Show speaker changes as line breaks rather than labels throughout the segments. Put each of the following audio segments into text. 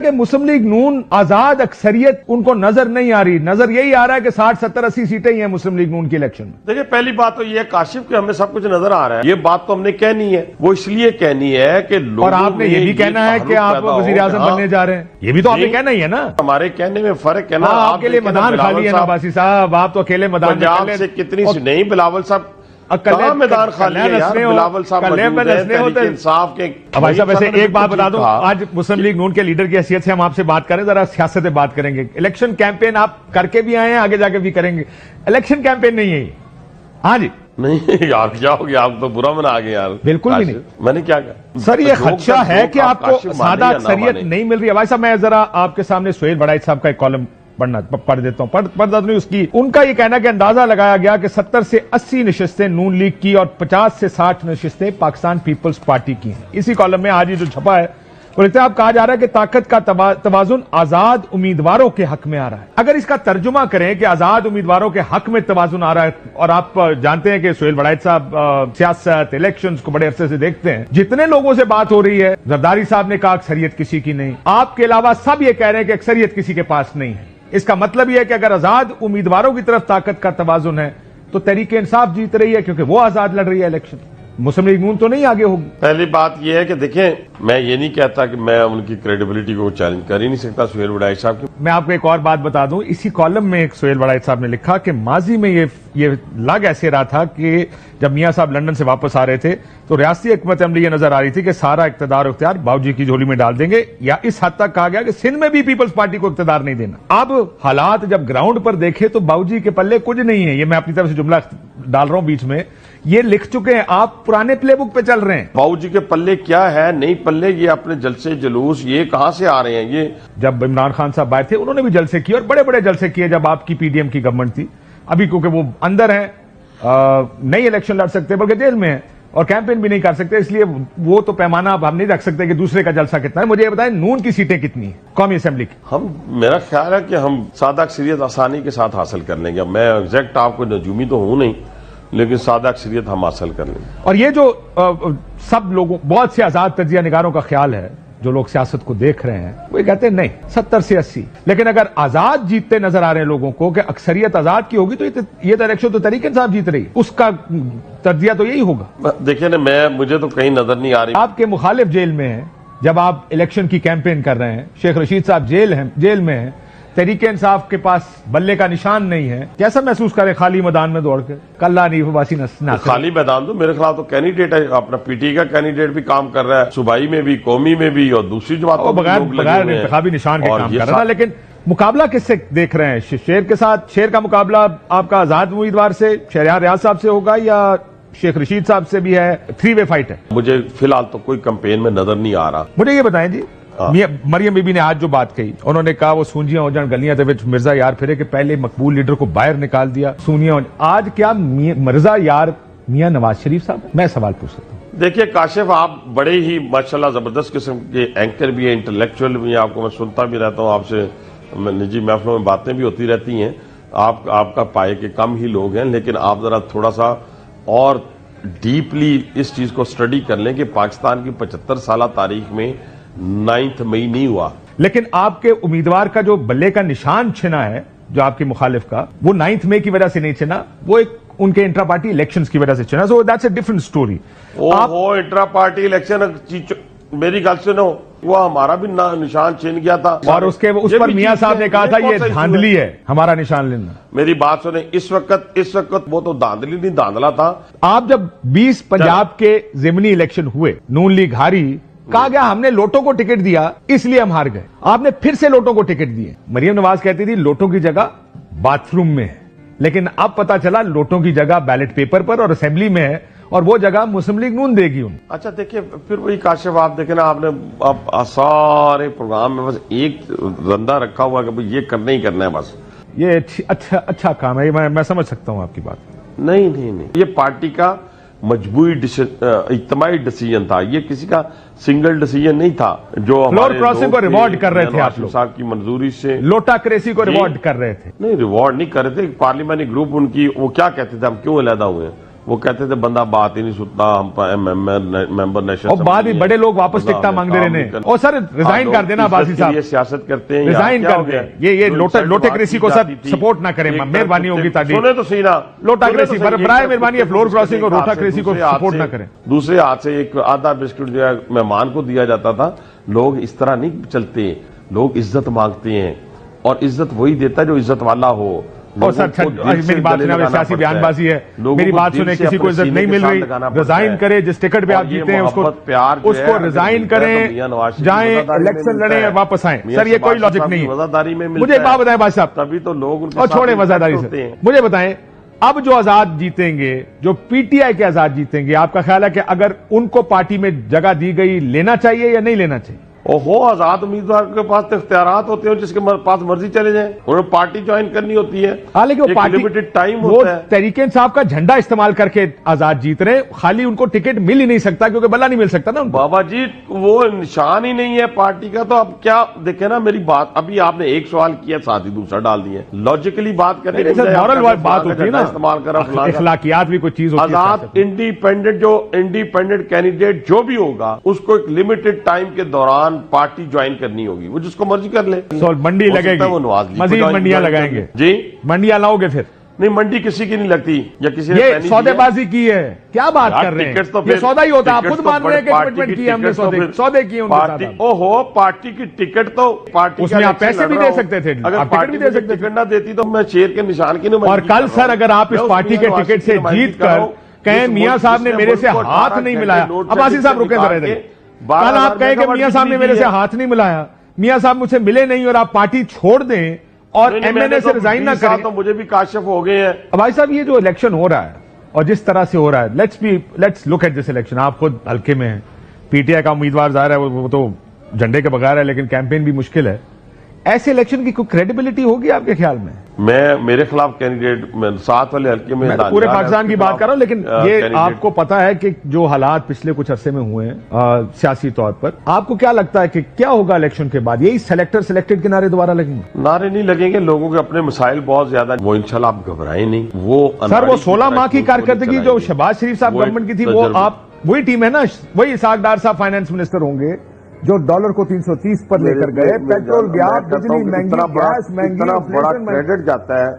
कि मुस्लिम लीग नून आजाद अक्सरियत उनको नजर नहीं आ रही, नजर यही आ रहा है कि 60, 70, 80 सीटें ही हैं मुस्लिम लीग नून की इलेक्शन में।
देखिए, पहली बात तो ये है काशिफ कि हमें सब कुछ नजर आ रहा है। ये बात तो हमने कहनी है, वो इसलिए कहनी है कि लोगों
और आपने ये भी कहना है कि आप वजीर आजम बनने जा रहे हैं, ये भी तो आपने कहना ही है ना।
हमारे कहने में फर्क है ना।
आपके लिए मैदान खाली है ना बासी साहब, आप तो अकेले मैदान
पंजाब से कितनी नहीं, बिलावल साहब कहाँ मैदान खाली है यार। बिलावल साहब इंसाफ के।
भाई साहब वैसे एक बात बता दूं, आज मुस्लिम लीग नून के लीडर की हैसियत से हम आपसे बात करें, जरा सियासत पे बात करेंगे। इलेक्शन कैंपेन आप करके भी आए हैं, आगे जाके भी करेंगे। इलेक्शन कैंपेन नहीं है। हाँ जी
नहीं यार, क्या हो गया, आप तो बुरा मना आ गए यार।
बिल्कुल भी नहीं,
मैंने क्या कहा
सर। ये खदशा है कि आपको सादा अक्सरियत नहीं मिल रही है। भाई साहब मैं जरा आपके सामने सुहेल बड़ाइच साहब का एक कॉलम पढ़ देता हूं, पढ़ता नहीं उसकी। उनका ये कहना कि अंदाजा लगाया गया कि 70 से 80 नशिस्तें नून लीग की और 50 से 60 नशिस्तें पाकिस्तान पीपल्स पार्टी की हैं। इसी कॉलम में आज ये जो छपा है वो लिखता है, आप कहा जा रहा है कि ताकत का तवाजुन आजाद उम्मीदवारों के हक में आ रहा है। अगर इसका तर्जुमा करें कि आजाद उम्मीदवारों के हक में तवाजुन आ रहा है, और आप जानते हैं कि सुहेल बड़ाइच साहब सियासत इलेक्शंस को बड़े अरसे से देखते हैं, जितने लोगों से बात हो रही है, जरदारी साहब ने कहा अक्सरियत किसी की नहीं, आपके अलावा सब ये कह रहे हैं कि अक्सरियत किसी के पास नहीं है। इसका मतलब यह है कि अगर आजाद उम्मीदवारों की तरफ ताकत का तवाजुन है तो तहरीक इंसाफ जीत रही है, क्योंकि वो आजाद लड़ रही है इलेक्शन। मुस्लिम लीग नून तो नहीं आगे होगी।
पहली बात यह है कि देखें, मैं ये नहीं कहता कि मैं उनकी क्रेडिबिलिटी को चैलेंज कर ही नहीं सकता सुहेल बड़ाइच साहब की।
मैं आपको एक और बात बता दूं, इसी कॉलम में एक सुहेल बड़ाइच साहब ने लिखा कि माजी में ये लग ऐसे रहा था कि जब मियां साहब लंदन से वापस आ रहे थे तो रियासती हुकूमत अमली ये नजर आ रही थी कि सारा इख्तियार उख्तियार बाबूजी की झोली में डाल देंगे, या इस हद तक कहा गया कि सिंध में भी पीपल्स पार्टी को इख्तियार नहीं देना। अब हालात जब ग्राउंड पर देखे तो बाबूजी के पल्ले कुछ नहीं है। ये मैं अपनी तरफ से जुमला डाल रहा हूं बीच में, ये लिख चुके हैं, आप पुराने प्लेबुक पे चल रहे हैं।
बाबूजी के पल्ले क्या है, नहीं पल्ले, ये अपने जलसे जुलूस ये कहां से आ रहे हैं। ये
जब इमरान खान साहब बाहर थे उन्होंने भी जलसे किए, और बड़े बड़े जलसे किए जब आपकी पीडीएम की गवर्नमेंट थी। अभी क्योंकि वो अंदर है, नई इलेक्शन लड़ सकते बल्कि जेल में है, और कैंपेन भी नहीं कर सकते, इसलिए वो तो पैमाना अब हम नहीं रख सकते कि दूसरे का जलसा कितना है। मुझे ये बताएं, नून की सीटें कितनी है कौमी असेंबली की?
मेरा ख्याल है कि हम सादा अक्सरियत आसानी के साथ हासिल कर लेंगे। मैं एग्जैक्ट आपको नजूमी तो हूं नहीं, लेकिन सादा अक्सरियत हम हासिल कर लेंगे।
और ये जो सब लोगों, बहुत से आजाद तजिया निगारों का ख्याल है, जो लोग सियासत को देख रहे हैं, वो कहते हैं नहीं 70 से 80, लेकिन अगर आजाद जीतते नजर आ रहे हैं लोगों को कि अक्सरियत आजाद की होगी तो ये इलेक्शन तो तहरीक इंसाफ जीत रही, उसका तर्जिया तो यही होगा।
देखिए ना, मुझे तो कहीं नजर नहीं आ रही।
आपके मुखालिफ जेल में है, जब आप इलेक्शन की कैंपेन कर रहे हैं, शेख रशीद साहब जेल में है, तहरीक इंसाफ के पास बल्ले का निशान नहीं है। कैसा महसूस करे खाली मैदान में दौड़ के? कल्ला नहीं वासी न
खाली मैदान तो मेरे खिलाफ तो कैंडिडेट है, अपना पीटी का कैंडिडेट भी काम कर रहा है, सूबाई में भी, कौमी में भी, और दूसरी जमातों
बगैर इंतखाबी निशान के काम कर रहा है। लेकिन मुकाबला किससे देख रहे हैं? शेर के साथ? शेर का मुकाबला आपका आजाद उम्मीदवार से, शहरियार रियाज साहब से होगा, या शेख रशीद साहब से भी है? 3 वे फाइट है।
मुझे फिलहाल तो कोई कैंपेन में नजर नहीं आ रहा।
मुझे ये बताएं जी, मरियम बीबी ने आज जो बात कही, उन्होंने कहा वो सूंजियां हो जान गलियां दे विच मिर्जा यार फिरे के पहले मकबूल लीडर को बाहर निकाल दिया, सूनियां। आज क्या मिर्जा यार मियां नवाज शरीफ साहब? मैं सवाल पूछ सकता हूं।
देखिए काशिफ, आप बड़े ही माशाल्लाह जबरदस्त किस्म के एंकर भी हैं, इंटेलेक्चुअल भी हैं, आपको मैं सुनता भी रहता हूं, आपसे निजी महफिलों में बातें भी होती रहती हैं। आपका पाए के कम ही लोग हैं, लेकिन आप जरा थोड़ा सा और डीपली इस चीज को स्टडी कर लें कि पाकिस्तान की 75 साल तारीख में 9 मई नहीं हुआ।
लेकिन आपके उम्मीदवार का जो बल्ले का निशान छिना है, जो आपके मुखालिफ का, वो 9 मई की वजह से नहीं छिना, वो एक उनके इंट्रा पार्टी इलेक्शंस की वजह से छिना। So that's a different story.
वो इंट्रा पार्टी इलेक्शन, मेरी गल सुनो, वो हमारा भी निशान छीन गया था,
और उस पर मियां साहब ने कहा था ये धांधली है हमारा निशान लेना।
मेरी बात सुने, इस वक्त वो तो धांधली नहीं, धांधला था।
आप जब 20 पंजाब के जिमनी इलेक्शन हुए, नून लीग हारी, कहा गया हमने लोटों को टिकट दिया इसलिए हम हार गए। आपने फिर से लोटों को टिकट दिए। मरियम नवाज कहती थी लोटों की जगह बाथरूम में है, लेकिन अब पता चला लोटों की जगह बैलेट पेपर पर और असेंबली में है, और वो जगह मुस्लिम लीग नून देगी उन।
अच्छा देखिए, फिर वही काशिफ, आप देखे ना, आपने सारे प्रोग्राम में बस एक रंदा रखा हुआ कि भाई ये करना ही करना है बस।
ये अच्छा काम है, मैं समझ सकता हूं आपकी बात।
नहीं, ये पार्टी का मजबूरी इज्तिमाई डिसीजन था, ये किसी का सिंगल डिसीजन नहीं था। जो
फ्लोर क्रॉसिंग को रिवॉर्ड कर रहे थे आप लोग,
साहब की मंजूरी से
लोटा क्रेसी को रिवॉर्ड कर रहे थे।
नहीं, रिवॉर्ड नहीं कर रहे थे। पार्लियामेंट्री ग्रुप उनकी, वो क्या कहते थे, हम क्यों अलहदा हुए हैं, वो कहते थे बंदा बात ही नहीं सुनता, हम मेंबर नेशनल
और बाद में बड़े लोग वापस टिकटा मांगते रहने। और सर रिजाइन कर देना अब्बासी साहब,
ये सियासत करते हैं,
रिजाइन कर दें। ये लोटाक्रेसी को सर सपोर्ट ना करें, मेहरबानी होगी ताकि
सुने तो सही ना,
लोटाक्रेसी बराए मेहरबानी, फ्लोर क्रॉसिंग और लोटाक्रेसी को सपोर्ट ना करें।
दूसरे हाथ से एक आधा बिस्कुट जो है मेहमान को दिया जाता था। लोग इस तरह नहीं चलते, लोग इज्जत मांगते हैं और इज्जत वही देता है जो इज्जत वाला हो।
और सर मेरी बात सुना, सियासी बयानबाजी है, मेरी बात सुने, किसी को इज्जत नहीं मिल रही, रिजाइन करे, जिस टिकट पे आप जीते हैं उसको रिजाइन करें, जाएं, इलेक्शन लड़ें और वापस आएं। सर ये कोई लॉजिक नहीं है।
वजादारी में
मुझे एक बात बताएं भाई साहब,
तभी तो लोग
और छोड़े वजादारी से, मुझे बताएं अब जो आजाद जीतेंगे, जो पीटीआई के आजाद जीतेंगे, आपका ख्याल है कि अगर उनको पार्टी में जगह दी गई लेना चाहिए या नहीं लेना चाहिए?
ओहो, आजाद उम्मीदवार के पास तो इख्तियारात होते हैं, जिसके पास मर्जी चले जाएं, उन्हें पार्टी ज्वाइन करनी होती है।
हालांकि वो पार्टी
लिमिटेड टाइम
वो
होता है।
तहरीक इंसाफ का झंडा इस्तेमाल करके आजाद जीत रहे, खाली उनको टिकट मिल ही नहीं सकता क्योंकि बल्ला नहीं मिल सकता ना उनको।
बाबा जी वो निशान ही नहीं है पार्टी का, तो अब क्या देखे ना मेरी बात, अभी आपने एक सवाल किया साथ ही दूसरा डाल दिया, लॉजिकली बात करें,
मॉरल बात होती है ना,
इस्तेमाल करा,
इखलाकियात भी कोई चीज होती है।
आजाद इंडिपेंडेंट कैंडिडेट जो भी होगा उसको एक लिमिटेड टाइम के दौरान पार्टी ज्वाइन करनी होगी, वो जिसको मर्जी कर ले।
मंडी लगेगी, मजीद मंडियां लगाएंगे
जी,
मंडियां लाओगे फिर?
नहीं, मंडी किसी की नहीं लगती, या किसी ने
ये सौदेबाजी की है, क्या बात कर रहे हैं?
तो
ये सौदा ही होता है, आप खुद मान रहे हैं कि कमिटमेंट की हमने, सौदे किए
पार्टी। ओहो, पार्टी की टिकट तो पार्टी,
उसमें आप पैसे भी दे सकते थे,
अगर पार्टी भी दे सकते, टिकट ना देती तो मैं शेर के निशान की नहीं।
और कल सर अगर आप इस पार्टी के टिकट से जीत कर कहें मियां साहब ने मेरे से हाथ नहीं मिलाया, अब्बासी साहब रुके जरा, कल आप कहें कि मियां साहब ने मेरे से हाथ नहीं मिलाया, मियां साहब मुझसे मिले नहीं और आप पार्टी छोड़ दें और एमएनए से रिजाइन ना करें,
तो मुझे भी काशिफ हो गए हैं।
अब भाई साहब ये जो इलेक्शन हो रहा है और जिस तरह से हो रहा है, let's look at this election. आप खुद हल्के में हैं, पीटीआई का उम्मीदवार जाहिर है वो तो झंडे के बगैर है, लेकिन कैंपेन भी मुश्किल है। ऐसे इलेक्शन की कोई क्रेडिबिलिटी होगी आपके ख्याल में?
मेरे खिलाफ कैंडिडेट साथ वाले हल्के में,
मैं तो पूरे पाकिस्तान की बात कर रहा हूं, लेकिन ये आपको पता है कि जो हालात पिछले कुछ अरसे में हुए हैं सियासी तौर पर, आपको क्या लगता है कि क्या होगा इलेक्शन के बाद? यही सेलेक्टेड के नारे दोबारा लगेंगे?
नारे नहीं लगेंगे, लोगों के अपने मसाइल बहुत ज्यादा, वो इंशाल्लाह आप घबराएं नहीं। वो
सर वो 16 माह की कारकर्दगी जो शहबाज शरीफ साहब गवर्नमेंट की थी, वो आप वही टीम है ना, वही इसहाक डार साहब फाइनेंस मिनिस्टर होंगे जो डॉलर को 330 पर लेकर गए, पेट्रोल गया, बिजली महंगी, गैस महंगी,
इतना बड़ा क्रेडिट जाता है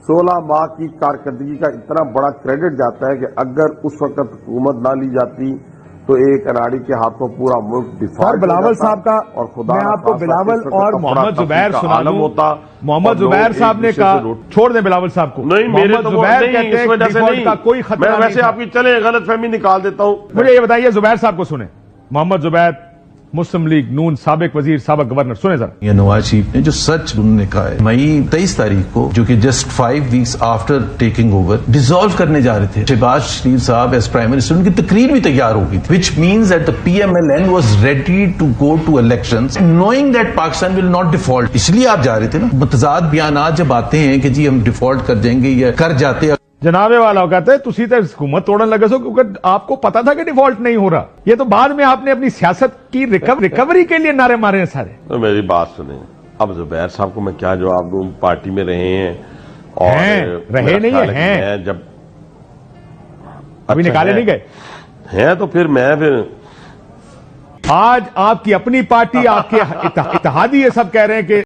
16 माह की कारकर्दगी का, इतना बड़ा क्रेडिट जाता है कि अगर उस वक्त हुकूमत ना ली जाती तो एक अनाड़ी के हाथों पूरा मुल्क डिफॉल्ट।
बिलावल साहब का,
और खुदा
मैं आपको बिलावल और मोहम्मद जुबैर सुना दूं होता। मोहम्मद जुबैर साहब ने कहा, छोड़ दें बिलावल साहब को,
नहीं मेरे तो
जुबैर कहते हैं डिफॉल्ट का कोई खतरा नहीं।
मैं वैसे आपकी चले गलतफहमी निकाल देता हूं।
मुझे ये बताइए, जुबैर साहब को सुने, मोहम्मद जुबैर मुस्लिम लीग नून साबिक वजीर साबिक गवर्नर, सुने जरा।
ये नवाज शरीफ ने जो सच उन्होंने कहा है, मई 23 तारीख को, जो कि just 5 weeks after taking over dissolve करने जा रहे थे, शहबाज शरीफ साहब एज प्राइम मिनिस्टर, उनकी तकरीर भी तैयार हो गई थी, which means that the PMLN was ready to go to elections knowing that Pakistan will not default. इसलिए आप जा रहे थे ना। मुतजाद बयानात जब आते हैं कि जी हम डिफॉल्ट कर जाएंगे या कर जाते हैं,
जनाबे वाला कहते हैं तुसी तो हुकूमत तोड़न लगे सो क्योंकि आपको पता था कि डिफॉल्ट नहीं हो रहा। ये तो बाद में आपने अपनी सियासत की रिकवरी के लिए नारे मारे हैं सारे।
तो मेरी बात सुने, अब जुबैर साहब को मैं क्या जवाब दूं, पार्टी में रहे हैं और
रहे नहीं हैं,
जब
अभी निकाले नहीं गए
हैं तो फिर मैं
आज आपकी अपनी पार्टी, आपके इत्तेहादी ये सब कह रहे हैं कि